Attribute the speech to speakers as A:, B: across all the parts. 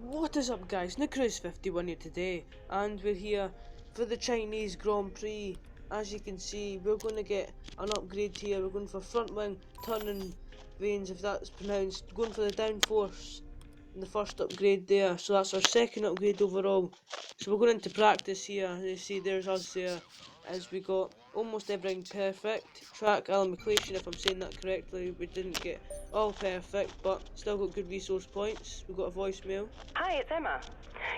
A: What is up guys, NickRace51 here today, and we're here for the Chinese Grand Prix. As you can see, we're going to get an upgrade here. We're going for front wing turning vanes, if that's pronounced, going for the downforce in the first upgrade there. So that's our second upgrade overall. So we're going into practice here. As you see, there's us there, as we got almost everything perfect. Track allocation, if I'm saying that correctly. We didn't get all perfect, but still got good resource points. We've got a voicemail.
B: Hi, it's Emma.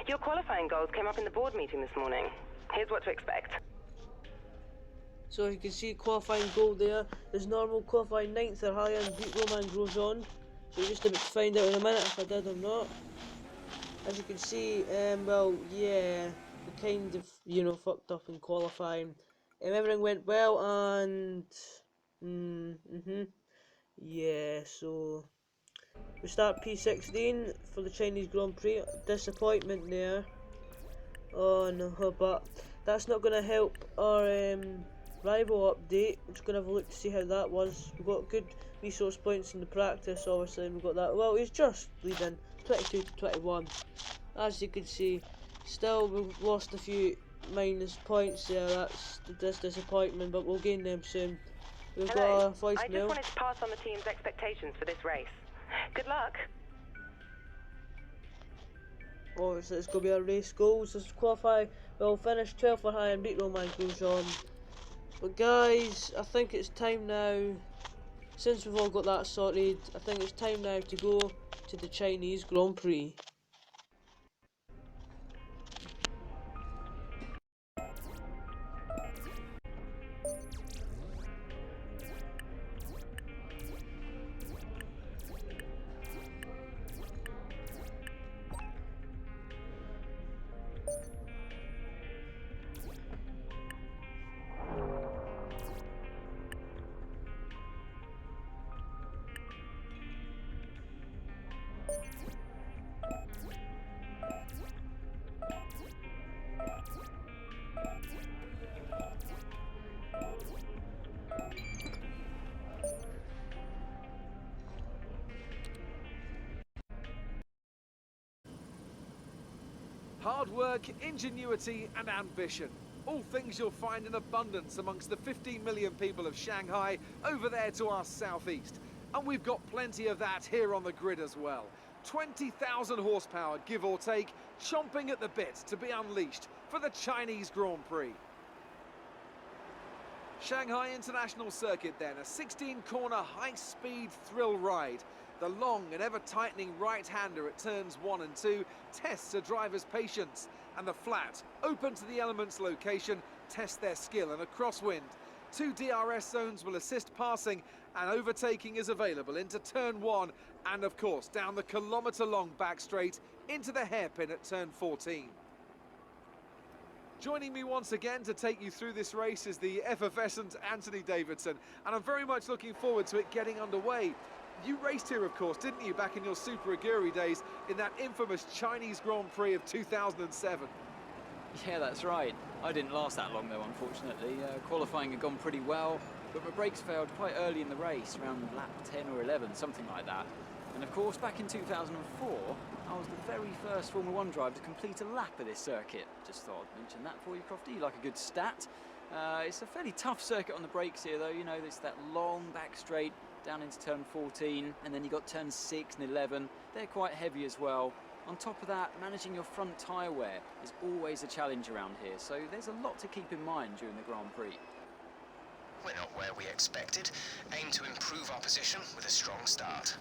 B: Your qualifying goals came up in the board meeting this morning. Here's what to expect.
A: So you can see qualifying goal there. There's normal qualifying 9th or higher and beat Roman Grosjean. So we're just about to find out in a minute if I did or not. As you can see, well, yeah, we kind of, fucked up in qualifying. Everything went well and, yeah, so we start P16 for the Chinese Grand Prix. Disappointment there. Oh no, but that's not going to help our rival update. I'm just going to have a look to see how that was. We got good resource points in the practice, obviously, and we got that. Well, he's just leading 22 to 21. As you can see, still we've lost a few minus points there. That's disappointment, but we'll gain them soon. We've
B: Hello.
A: got a voicemail.
B: I just wanted to pass on the team's expectations for this race. Good luck.
A: Oh, so it's going to be our race goals. Let's qualify. We'll finish 12th or higher and beat Roman Grosjean. But guys, I think it's time now, since we've all got that sorted, I think it's time now to go to the Chinese Grand Prix.
C: Hard work, ingenuity and ambition. All things you'll find in abundance amongst the 15 million people of Shanghai over there to our southeast. And we've got plenty of that here on the grid as well. 20,000 horsepower, give or take, chomping at the bit to be unleashed for the Chinese Grand Prix. Shanghai International Circuit then, a 16-corner high-speed thrill ride. The long and ever-tightening right-hander at turns 1 and 2 tests a driver's patience, and the flat, open to the elements location, tests their skill in a crosswind. 2 DRS zones will assist passing, and overtaking is available into turn 1, and of course down the kilometre-long back straight into the hairpin at turn 14. Joining me once again to take you through this race is the effervescent Anthony Davidson, and I'm very much looking forward to it getting underway. You raced here, of course, didn't you, back in your Super Aguri days in that infamous Chinese Grand Prix of 2007?
D: Yeah, that's right. I didn't last that long, though, unfortunately. Qualifying had gone pretty well, but my brakes failed quite early in the race, around lap 10 or 11, something like that. And of course, back in 2004, I was the very first Formula 1 driver to complete a lap of this circuit. Just thought I'd mention that for you, Crofty. You like a good stat. It's a fairly tough circuit on the brakes here, though. You know, there's that long back straight down into turn 14, and then you got turns 6 and 11. They're quite heavy as well. On top of that, managing your front tyre wear is always a challenge around here, so there's a lot to keep in mind during the Grand Prix.
E: We're not where we expected. Aim to improve our position with a strong start.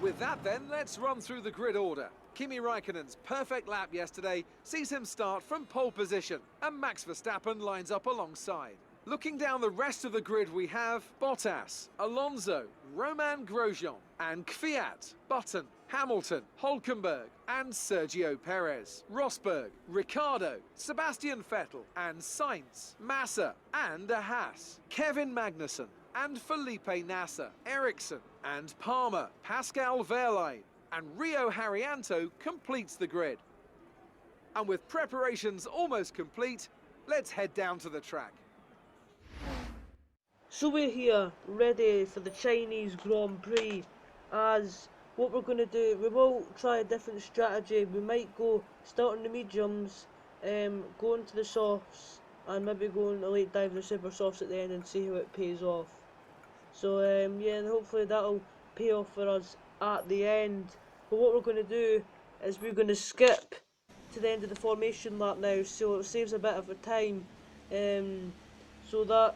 C: With that then, let's run through the grid order. Kimi Raikkonen's perfect lap yesterday sees him start from pole position, and Max Verstappen lines up alongside. Looking down the rest of the grid, we have Bottas, Alonso, Roman Grosjean, and Kvyat, Button, Hamilton, Hülkenberg, and Sergio Perez, Rosberg, Ricciardo, Sebastian Vettel, and Sainz, Massa, and a HAAS, Kevin Magnussen, and Felipe Nasser, Ericsson, and Palmer, Pascal Wehrlein, and Rio Haryanto completes the grid. And with preparations almost complete, let's head down to the track.
A: So we're here, ready for the Chinese Grand Prix, as what we're going to do, we will try a different strategy. We might go start on the mediums, go into the softs, and maybe go on a late dive in the super softs at the end and see how it pays off. So yeah, and hopefully that'll pay off for us at the end. But what we're going to do is we're going to skip to the end of the formation lap now, so it saves a bit of a time. So that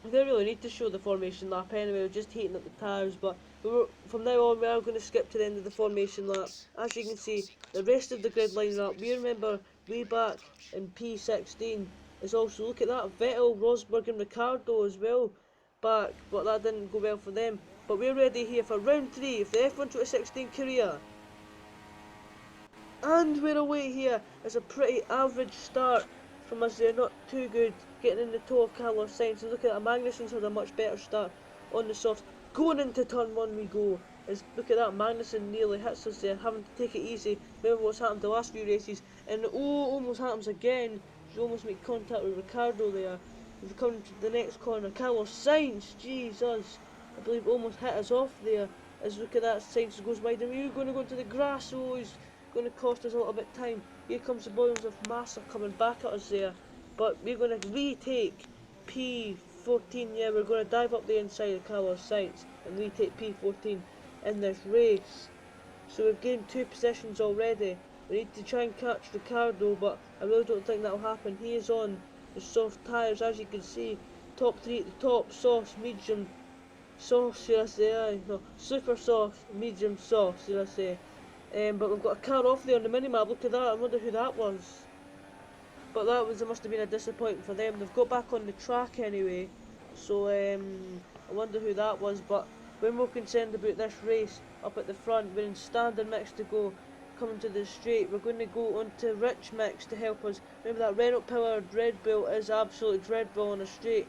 A: we don't really need to show the formation lap anyway, we're just heating up the tyres, but from now on we are going to skip to the end of the formation lap. As you can see, the rest of the grid lineup, we remember way back in P16 is also, look at that, Vettel, Rosberg and Ricardo as well back, but that didn't go well for them. But we're ready here for round 3 of the F1 2016 career. And we're away here. It's a pretty average start from us there, not too good, getting in the toe of Carlos Sainz. And look at that, Magnussen's had a much better start on the softs. Going into turn 1 we go. Look at that, Magnussen nearly hits us there, having to take it easy. Remember what's happened the last few races, and almost happens again. We almost make contact with Ricardo there. We've come to the next corner. Carlos Sainz, Jesus, I believe almost hit us off there. As look at that, Sainz goes wide, and we're going to go into the grass. Oh, he's going to cost us a little bit of time. Here comes the boils of Massa coming back at us there, but we're going to retake P14. Yeah, we're going to dive up the inside of Carlos Sainz and retake P14 in this race. So we've gained 2 positions already. We need to try and catch Ricardo, but I really don't think that'll happen. He is on the soft tyres, as you can see. Top 3 at the top, soft, medium, soft, should I say? No, super soft, medium, soft, should I say? But we've got a car off there on the minimap. Look at that, I wonder who that was. But it must have been a disappointment for them. They've got back on the track anyway, so I wonder who that was. But we're more concerned about this race up at the front. We're in standard mix to go, coming to the straight. We're going to go onto rich mix to help us. Remember that Renault powered Red Bull is absolutely dreadful on a straight.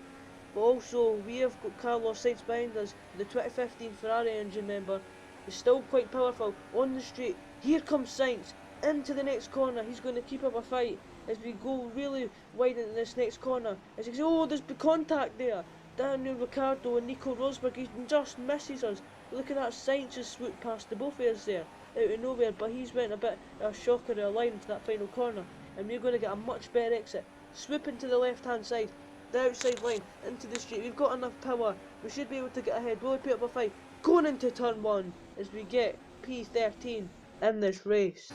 A: But also we have got Carlos Sainz behind us, the 2015 Ferrari engine member. Is still quite powerful on the straight. Here comes Sainz into the next corner. He's going to keep up a fight as we go really wide into this next corner. As you can see, oh, there's contact there. Daniel Ricciardo and Nico Rosberg, he just misses us. Look at that, Sainz just swooped past the both of us there out of nowhere, but he's went a bit of a shocker of a line into that final corner, and we're going to get a much better exit. Swooping to the left hand side, the outside line into the straight. We've got enough power, we should be able to get ahead. Will we put up a fight going into turn 1 as we get P13 in this race?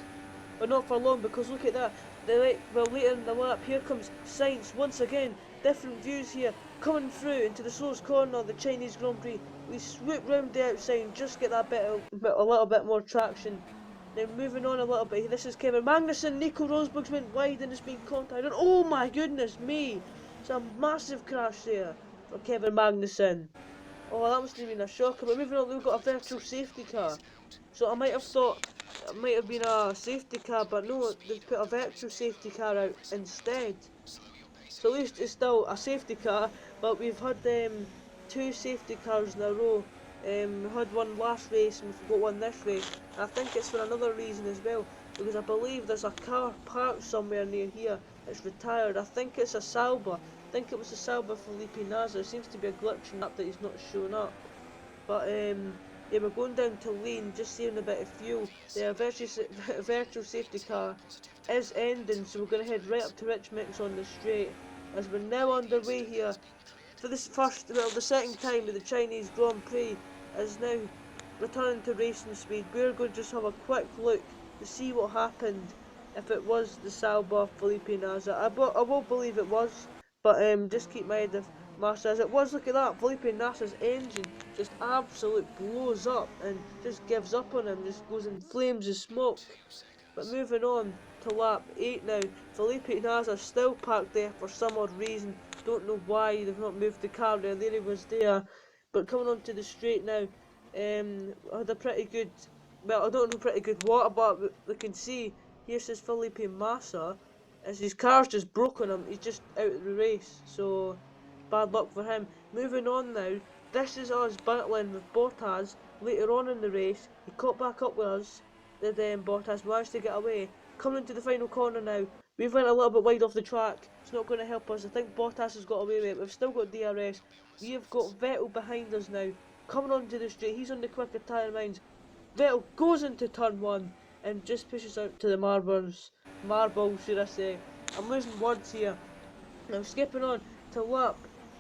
A: But not for long, because look at that, later in the lap, here comes Sainz once again. Different views here, coming through into the slowest corner of the Chinese Grand Prix. We swoop round the outside and just get that a little bit more traction. Then moving on a little bit, this is Kevin Magnussen. Nico Rosberg's went wide and has been contacted. Oh my goodness me, it's a massive crash there for Kevin Magnussen. Oh, that must have been a shocker. But moving on, we've got a virtual safety car. So I might have thought it might have been a safety car, but no, they've put a virtual safety car out instead. So at least it's still a safety car, but we've had 2 safety cars in a row. We had one last race and we've got one this race. And I think it's for another reason as well, because I believe there's a car parked somewhere near here. It's retired. I think it's a Sauber. I think it was a Sauber Felipe Nasr. There seems to be a glitch in that he's not showing up. But yeah, we're going down to lane, just saving a bit of fuel. The virtual safety car is ending, so we're going to head right up to Rich Mix on the straight. As we're now underway here for this the second time of the Chinese Grand Prix is now returning to racing speed. We're going to just have a quick look to see what happened if it was the Sauber Felipe Nasr. I will believe it was, but just keep my head of Massa as it was. Look at that, Felipe Nasr's engine just absolute blows up and just gives up on him, just goes in flames of smoke. But moving on to lap 8 now, Felipe Nasr still parked there for some odd reason. Don't know why they've not moved the car there. There he was there. But coming on to the straight now, I had a pretty good, well, I don't know pretty good what, but we can see here says Felipe Massa as his car's just broke on him. He's just out of the race, so bad luck for him. Moving on now, this is us battling with Bottas later on in the race. He caught back up with us. Did Bottas managed to get away? Coming into the final corner now, we've went a little bit wide off the track. It's not going to help us. I think Bottas has got away with it. We've still got DRS. We have got Vettel behind us now. Coming onto the straight, he's on the quicker tyre lines. Vettel goes into turn 1 and just pushes out to the marbles, should I say. I'm losing words here. Now skipping on to lap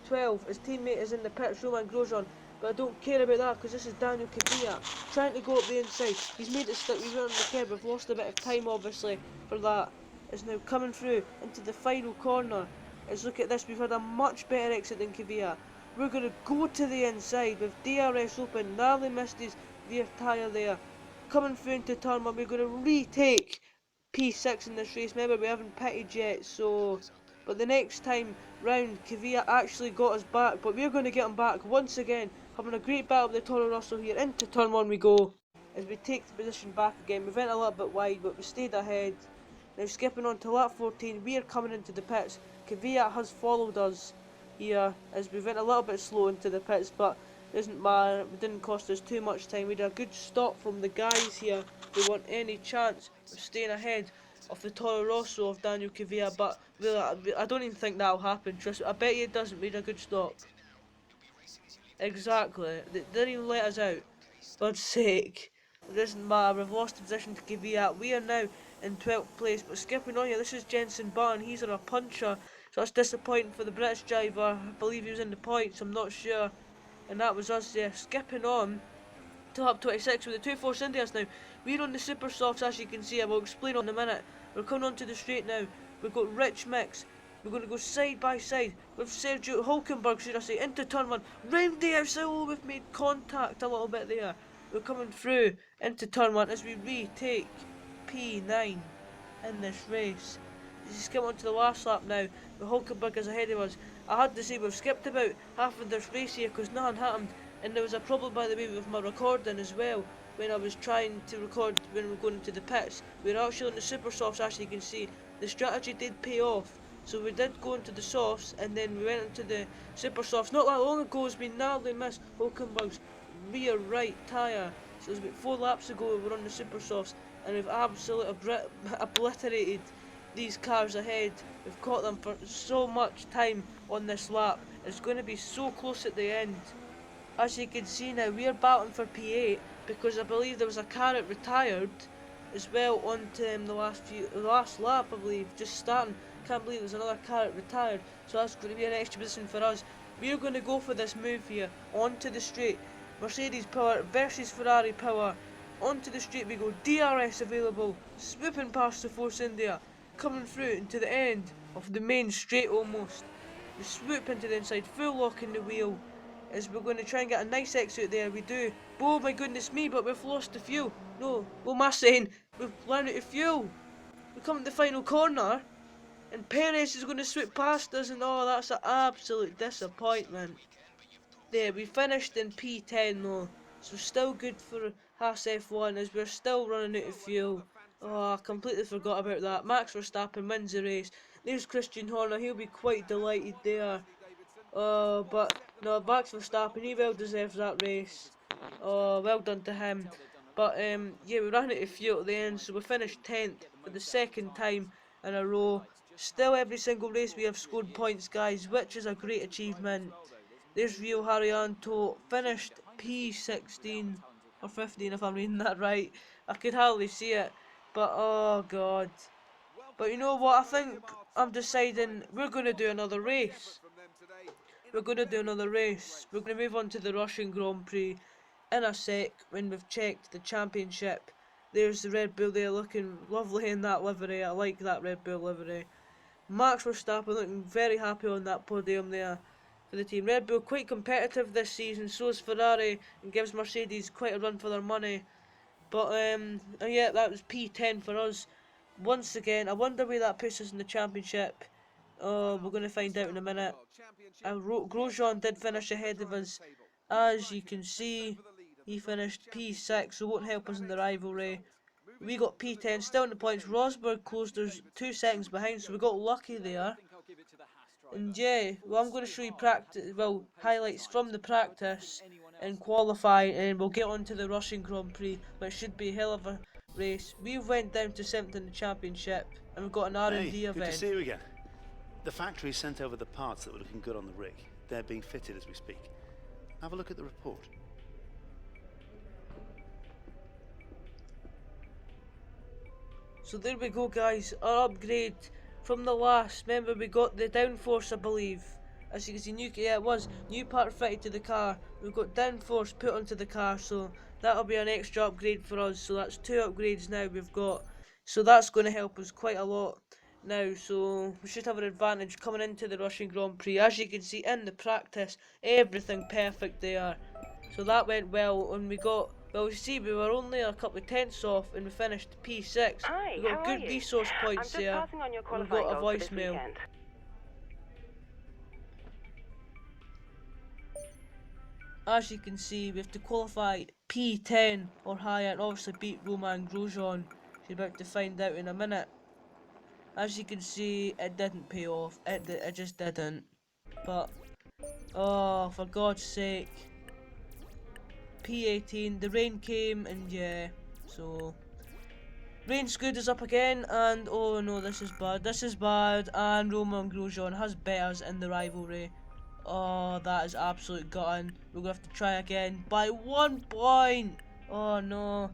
A: 12, his teammate is in the pits, Roman Grosjean, but I don't care about that because this is Daniel Kvyat trying to go up the inside. He's made it stick, we went on the curb, we've lost a bit of time obviously for that. Is now coming through into the final corner. Let's look at this, we've had a much better exit than Kvyat. We're going to go to the inside with DRS open, narrowly missed his rear tyre there. Coming through into turn 1, we're going to retake P6 in this race. Remember, we haven't pitted yet, so... But the next time round, Kvyat actually got us back, but we're going to get him back once again. Having a great battle with the Toro Rosso here. Into turn 1 we go. As we take the position back again, we went a little bit wide, but we stayed ahead. Now skipping on to lap 14, we are coming into the pits. Kvyat has followed us here, as we went a little bit slow into the pits, but it doesn't matter, it didn't cost us too much time. We had a good stop from the guys here who want any chance of staying ahead of the Toro Rosso of Daniel Kvyat, but I don't even think that'll happen. Trust me, I bet you it doesn't. We had a good stop. Exactly, they didn't even let us out. God's sake. It doesn't matter, we've lost the position to Kvyat. We are now in 12th place, but skipping on here, this is Jenson Button, he's on a puncher, so that's disappointing for the British driver. I believe he was in the points, I'm not sure. And that was us there. Skipping on to lap 26 with the two Force Indias now. We're on the super softs, as you can see. I will explain in a minute. We're coming onto the straight now. We've got Rich Mix. We're going to go side by side with Sergio Hulkenberg, should I say, into turn 1. Round the outside. Oh, we've made contact a little bit there. We're coming through into turn 1 as we retake P9 in this race. Just get on to the last lap now. The Hulkenberg is ahead of us. I had to say we've skipped about half of this race here because nothing happened, and there was a problem, by the way, with my recording as well. When I was trying to record when we were going into the pits, we were actually on the super softs. As you can see, the strategy did pay off. So we did go into the softs, and then we went into the super softs. Not that long ago, as we narrowly missed Hulkenberg's rear right tyre. So it was about 4 laps ago we were on the super softs, and we've absolutely obliterated these cars ahead. We've caught them for so much time on this lap. It's going to be so close at the end. As you can see now, we are battling for P8 because I believe there was a car that retired as well on the last lap, I believe, just starting. Can't believe there's another car that retired, so that's going to be an extra position for us. We're going to go for this move here, onto the straight. Mercedes power versus Ferrari power. Onto the straight we go, DRS available, swooping past the Force India, coming through into the end of the main straight almost. We swoop into the inside, full lock in the wheel, as we're going to try and get a nice exit there. We do. Oh my goodness me, but we've lost the fuel. No, what am I saying? We've run out of fuel. We come to the final corner, and Perez is going to swoop past us, and oh, that's an absolute disappointment. There, we finished in P10 though, so still good for HAAS F1 as we're still running out of fuel. Oh, I completely forgot about that. Max Verstappen wins the race. There's Christian Horner, he'll be quite delighted there. Oh, but no, Max Verstappen, he well deserves that race. Oh, well done to him. But yeah, we ran out of fuel at the end, so we finished 10th for the second time in a row. Still, every single race we have scored points, guys, which is a great achievement. There's Rio Haryanto, finished P16 or 15 if I'm reading that right. I could hardly see it, but oh god. But you know what, I think I'm deciding we're going to do another race. We're going to do another race. We're going to move on to the Russian Grand Prix in a sec when we've checked the championship. There's the Red Bull there looking lovely in that livery. I like that Red Bull livery. Max Verstappen looking very happy on that podium there for the team. Red Bull quite competitive this season, so is Ferrari, and gives Mercedes quite a run for their money. But yeah, that was P10 for us. Once again, I wonder where that puts us in the championship. Oh, we're going to find out in a minute. Grosjean did finish ahead of us. As you can see, he finished P6, so won't help us in the rivalry. We got P10, still in the points. Rosberg closed us 2 seconds behind, so we got lucky there. And yeah, well, I'm going to show you highlights from the practice and qualifying, and we'll get on to the Russian Grand Prix, which should be a hell of a race. We went down to 7th in the championship, and we've got an R&D event.
F: Good to see you again. The factory sent over the parts that were looking good on the rig. They're being fitted as we speak. Have a look at the report.
A: So there we go, guys, our upgrade from the last. Remember, we got the downforce, I believe. As you can see, it was new part fitted to the car. We've got downforce put onto the car, so that'll be an extra upgrade for us. So that's 2 upgrades now we've got. So that's going to help us quite a lot now. So we should have an advantage coming into the Russian Grand Prix. As you can see in the practice, everything perfect there. So that went well, and we got, well, you see, we were only a couple of tenths off, and we finished P6.
B: Hi,
A: We got
B: how
A: good
B: are you?
A: resource
B: I'm
A: points
B: just
A: there.
B: passing on your
A: We've
B: qualifying
A: got a
B: goals for this
A: voicemail.
B: weekend.
A: As you can see, we have to qualify P10 or higher, and obviously beat Roman Grosjean. You're about to find out in a minute. As you can see, it didn't pay off. It just didn't. But, oh, for God's sake. P18, the rain came, and yeah, so Rain Scoot is up again, and oh no, this is bad, and Roman Grosjean has betters in the rivalry. Oh, that is absolute gutting. We're gonna have to try again by 1 point. Oh no,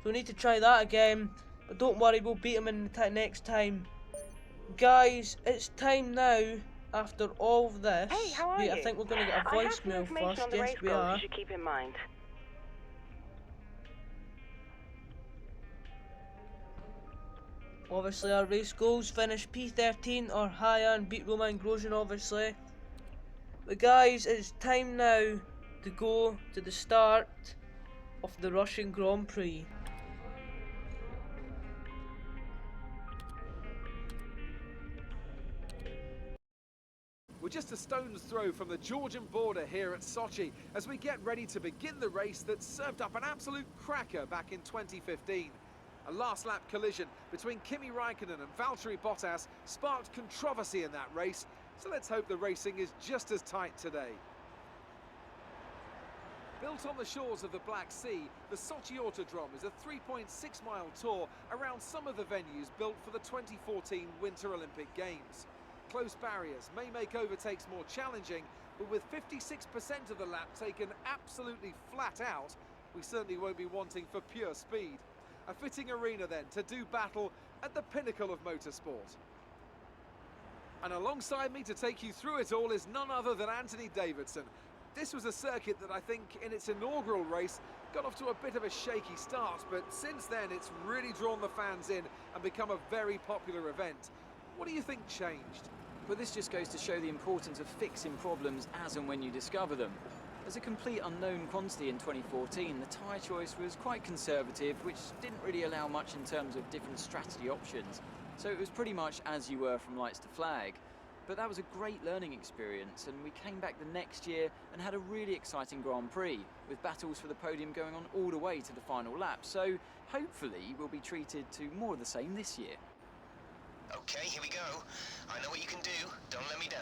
A: so we need to try that again, but don't worry, we'll beat him in the next time. Guys, it's time now. After all of this,
B: Hey, how are
A: wait,
B: you?
A: I think we're gonna get a
B: I have some
A: voicemail
B: information
A: first.
B: on the
A: Yes,
B: race
A: we
B: goals
A: are.
B: you should keep in mind.
A: Obviously, our race goals finished P13 or higher and beat Roman Grosjean, obviously. But guys, it's time now to go to the start of the Russian Grand Prix.
C: We're just a stone's throw from the Georgian border here at Sochi as we get ready to begin the race that served up an absolute cracker back in 2015. A last lap collision between Kimi Raikkonen and Valtteri Bottas sparked controversy in that race, so let's hope the racing is just as tight today. Built on the shores of the Black Sea, the Sochi Autodrome is a 3.6-mile tour around some of the venues built for the 2014 Winter Olympic Games. Close barriers may make overtakes more challenging, but with 56% of the lap taken absolutely flat out, we certainly won't be wanting for pure speed. A fitting arena then to do battle at the pinnacle of motorsport. And alongside me to take you through it all is none other than Anthony Davidson. This was a circuit that I think in its inaugural race got off to a bit of a shaky start, but since then it's really drawn the fans in and become a very popular event. What do you think changed?
D: But this just goes to show the importance of fixing problems as and when you discover them. As a complete unknown quantity in 2014, the tyre choice was quite conservative, which didn't really allow much in terms of different strategy options. So it was pretty much as you were from lights to flag. But that was a great learning experience, and we came back the next year and had a really exciting Grand Prix, with battles for the podium going on all the way to the final lap. So hopefully we'll be treated to more of the same this year.
E: Okay, here we go. I know what you can do. Don't let me down.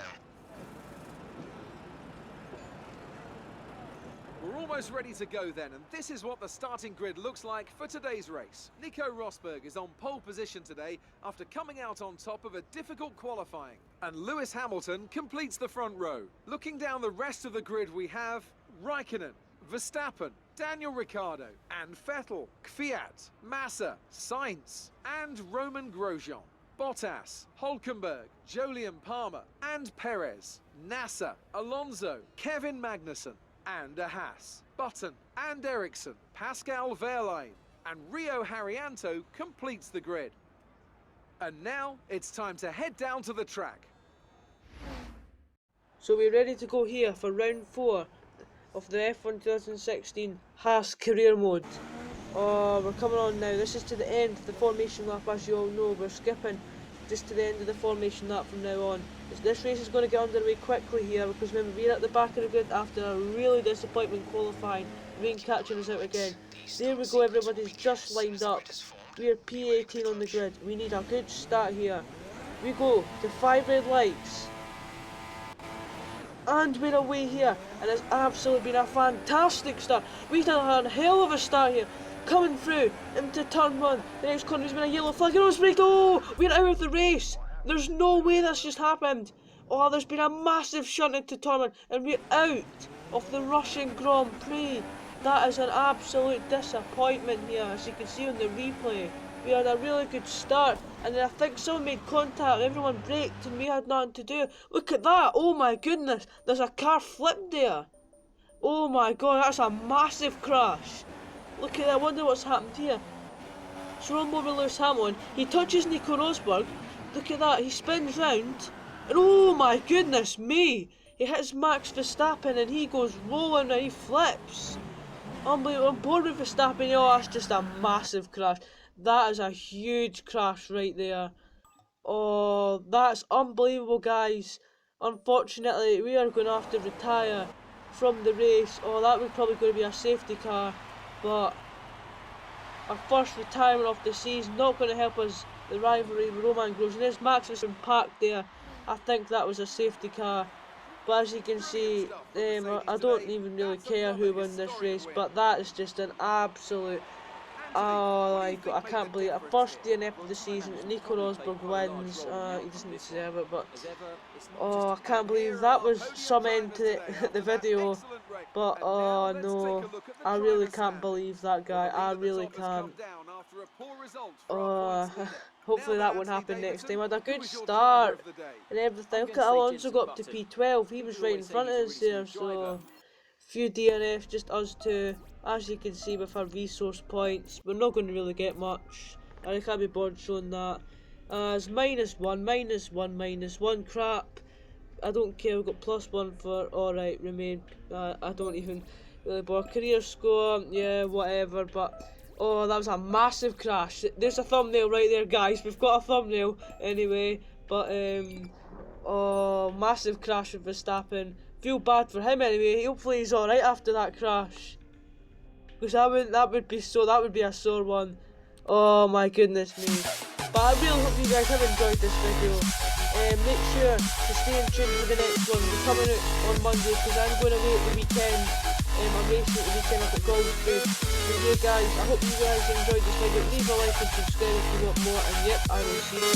C: We're almost ready to go then, and this is what the starting grid looks like for today's race. Nico Rosberg is on pole position today after coming out on top of a difficult qualifying. And Lewis Hamilton completes the front row. Looking down the rest of the grid we have Raikkonen, Vestappen, Daniel Ricciardo, and Vettel, Kvyat, Massa, Sainz, and Roman Grosjean. Bottas, Hülkenberg, Jolyon Palmer, and Perez, Nasser, Alonso, Kevin Magnussen, and a HAAS. Button and Ericsson, Pascal Wehrlein, and Rio Haryanto completes the grid. And now it's time to head down to the track.
A: So we're ready to go here for round 4 of the F1 2016 HAAS career mode. Oh, we're coming on now. This is to the end of the formation lap, as you all know. We're skipping just to the end of the formation lap from now on. This race is going to get underway quickly here, because remember, we're at the back of the grid after a really disappointment qualifying. Rain catching us out again. There we go, everybody's just lined up. We're P18 on the grid. We need a good start here. We go to 5 red lights. And we're away here. And it's absolutely been a fantastic start. We've had a hell of a start here. Coming through into turn 1. The next corner has been a yellow flag. Oh, we're out of the race. There's no way that's just happened. Oh, there's been a massive shunting to turn 1, and we're out of the Russian Grand Prix. That is an absolute disappointment here, as you can see on the replay. We had a really good start, and then I think someone made contact, everyone braked, and we had nothing to do. Look at that, oh my goodness, there's a car flip there. Oh my god, that's a massive crash. Look at that, I wonder what's happened here. So we're on over Lewis Hamilton, he touches Nico Rosberg, look at that, he spins round, and oh my goodness me, he hits Max Verstappen and he goes rolling and he flips. Unbelievable, I'm bored with Vestappen, oh that's just a massive crash. That is a huge crash right there. Oh, that's unbelievable, guys. Unfortunately, we are going to have to retire from the race. Oh, that was probably going to be a safety car, but our first retirement of the season, not going to help us. The rivalry with Roman grows, and there's Max was parked there. I think that was a safety car. But as you can see, I don't even really care who won this race, but that is just an absolute... Oh my god, I can't believe it. First DNF of the season, Nico Rosberg wins. He doesn't deserve it, but oh, I can't believe that was some end to the video. But oh no, I really can't believe that guy. I really can't. Hopefully that won't happen next time. I had a good start and everything. Look at Alonso got up to P12. He was right in front of us there, so few DNFs, just us two. As you can see with our resource points, we're not going to really get much. I can't be bothered showing that. It's -1, -1, -1. Crap. I don't care, we've got +1 for alright, remain. I don't even really bother. Career score, yeah, whatever, but oh, that was a massive crash. There's a thumbnail right there, guys. We've got a thumbnail anyway, but oh, massive crash with Verstappen. Feel bad for him anyway. Hopefully he's alright after that crash. Because that would be a sore one. Oh my goodness me. But I really hope you guys have enjoyed this video. Make sure to stay in tune for the next one. We're coming out on Monday because I'm going away at the weekend. I'm racing at the weekend up at Goldsmith. So yeah guys, I hope you guys enjoyed this video. Leave a like and subscribe if you want more. And yep, I will see you.